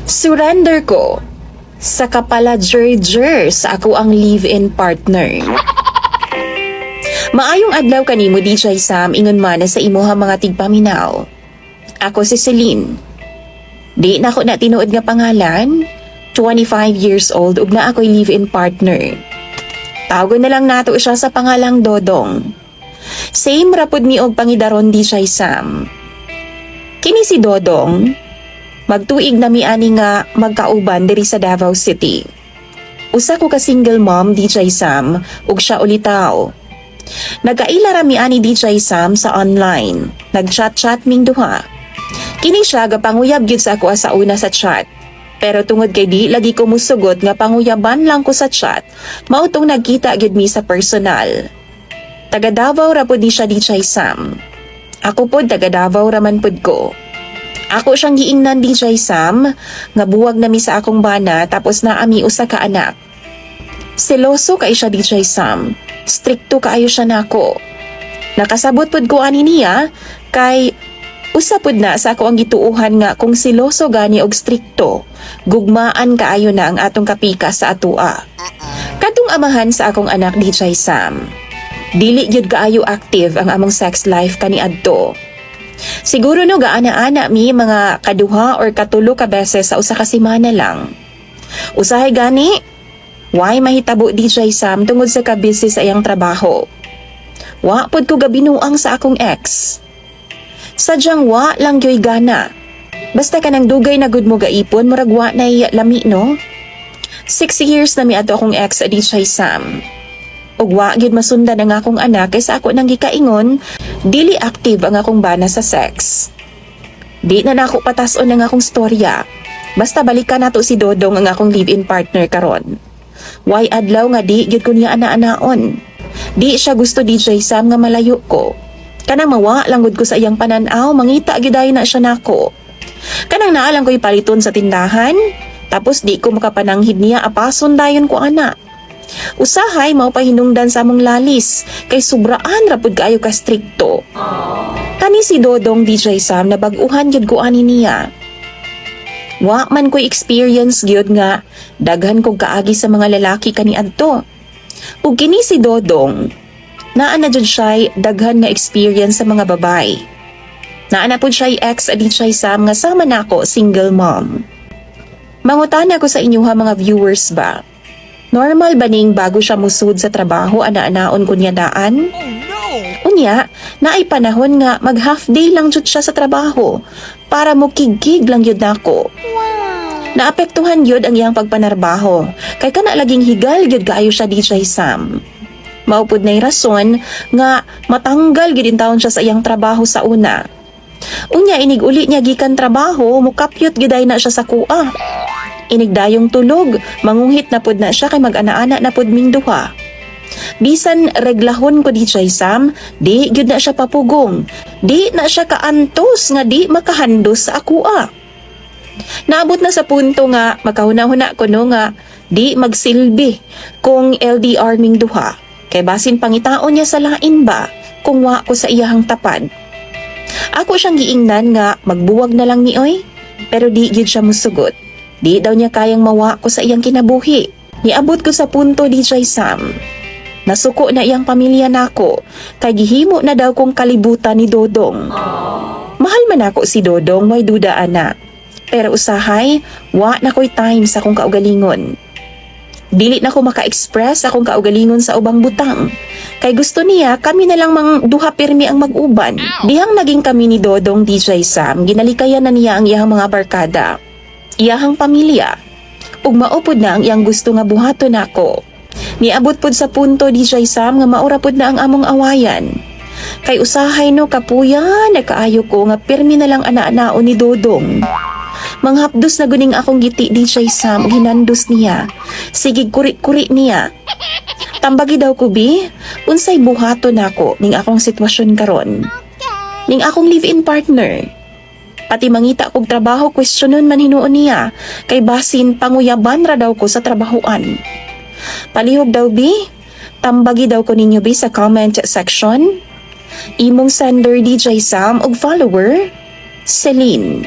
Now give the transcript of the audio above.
Surrender ko sa kapalajer sa ako ang live-in partner. Maayong adlaw kanimo DJ Sam, ingon man sa imuha mga tigpaminaw. Ako si Celine. Di na ako na tinuod nga pangalan, 25 years old ug na ako'y live-in partner. Tawagon na lang nato siya sa pangalang Dodong. Same rapod mi og pangidaron DJ Sam. Kini si Dodong, magtuig na miani nga magkauban diri sa Davao City. Usa ko ka single mom DJ Sam ug siya ulitaw. Nagkaila ra miani DJ Sam sa online. Nagchat-chat ming duha. Kini siya gapanguyab gyud sa ako sa una sa chat. Pero tungod kay di lagi ko musugot nga panguyaban lang ko sa chat, mao tong nagkita gyud mi sa personal. Taga Davao ra pud ni siya DJ Sam. Ako pod taga Davao ra man pud ko. Ako siyang giingnan DJ Sam nga buwag na mi sa akong bana tapos naami usa ka anak. Seloso kay siya DJ Sam. Strikto kaayo siya nako. Nakasabot pud ko ani niya kay usa pud na sa ako ang gituuhan nga kung siloso gani og strikto, gugmaan kaayo na ang atong kapika sa atua. Katong amahan sa akong anak DJ Sam. Dili gyud kaayo active ang among sex life kaniadto. Siguro no gaana-ana mi mga kaduha or katulo ka beses sa usa ka semana lang. Usahay gani, why mahitabo DJ Sam tungod sa ka-busy sa iyang trabaho. Wa pod ko gabinuang sa akong ex. Sadyang wa lang gyoy gana. Basta kanang dugay na gud mo gaipon murag wa nay lami no. 6 years na mi ato akong ex DJ Sam. Ug wa gyud masundan ang akong anak kaysa ako nang gikaingon, dili active ang akong bana sa sex. Di na nako patason ang akong storya. Basta balikan nato si Dodong ang akong live-in partner karon. Why adlaw nga di gyud ko niya ana-anaon. Di siya gusto DJ Sam nga malayo ko. Kanang mawa lang gud ko sa iyang pananaw, mangita gyuday na siya nako. Kanang naa lang ko'y paliton sa tindahan, tapos di ko makapananghid niya apason dayon ko ana. Usahay mao pa hinungdan sa among lalis kay sobraan ra pud kaayo ka strikto. Kani si Dodong DJ Sam na bag-uhan gyud ko ani niya. Wa man ko'y experience gyud nga daghan kog kaagi sa mga lalaki kaniadto. Ug kini si Dodong naa na jud siya daghan nga experience sa mga babay. Naa na pud siya ex DJ Sam nga sama nako single mom. Mangutana ko sa inyoha mga viewers ba? Normal ba ning bago siya musud sa trabaho ana-anaon kunya daan? Unya, naay panahon nga mag half day lang jud siya sa trabaho para mo kigig lang yun nako. Naapektuhan yun ang iyang pagpanarbaho kay kana laging higal yun kaayo siya DJ Sam. Maupod na'y rason nga matanggal gid taon siya sa iyang trabaho sa una. Unya inig uli niya gikan trabaho, mukapyot giday na siya sa kuha. Inigdayong tulog, mangunghit na pud na siya kay mag-ana-ana na pud ming duha. Bisan reglahon ko DJ Sam, di gyud na siya papugong. Di na siya kaantos nga di makahandos sa akua. Naabot na sa punto nga makahuna-huna ko no nga di magsilbi kung LDR ming duha. Kay basin pangitaon niya sa lain ba kung wa ko sa iyahang tapad. Ako siyang giingnan nga magbuwag na lang ni oy, pero di gyud siya musugot. Di daw niya kayang mawa ko sa iyang kinabuhi. Niabot ko sa punto DJ Sam. Nasuko na iyang pamilya nako, kay gihimo na daw kong kalibutan ni Dodong. Mahal man ako si Dodong, may duda ana. Pero usahay, wa na ko'y time sa akong kaugalingon. Dili na ko maka-express akong kaugalingon sa ubang butang. Kay gusto niya, kami na lang mang duha pirmi ang mag-uban. Dihang naging kami ni Dodong DJ Sam, ginalikayan na niya ang iyang mga barkada. Iyahang pamilya. Ug maupod na ang iyang gusto nga buhaton nako. Niabot pod sa punto DJ Sam nga maura pod na ang among awayan. Kay usahay no kapuya, nagkaayo ko nga pirmi na lang ana-anaon ni Dodong. Manghapdos na guning akong giti DJ Sam, ginandos niya. Sigig kuri-kuri niya. Tambagi daw ko bi, unsay buhaton nako ning akong sitwasyon karon. Ning akong live-in partner. Pati mangita kog trabaho, questionon man hinuon niya, kay basin panguyaban ra daw ko sa trabahoan. Palihog daw bi, tambagi daw ko ninyo bi sa comment section. Imong sender DJ Sam og follower, Celine.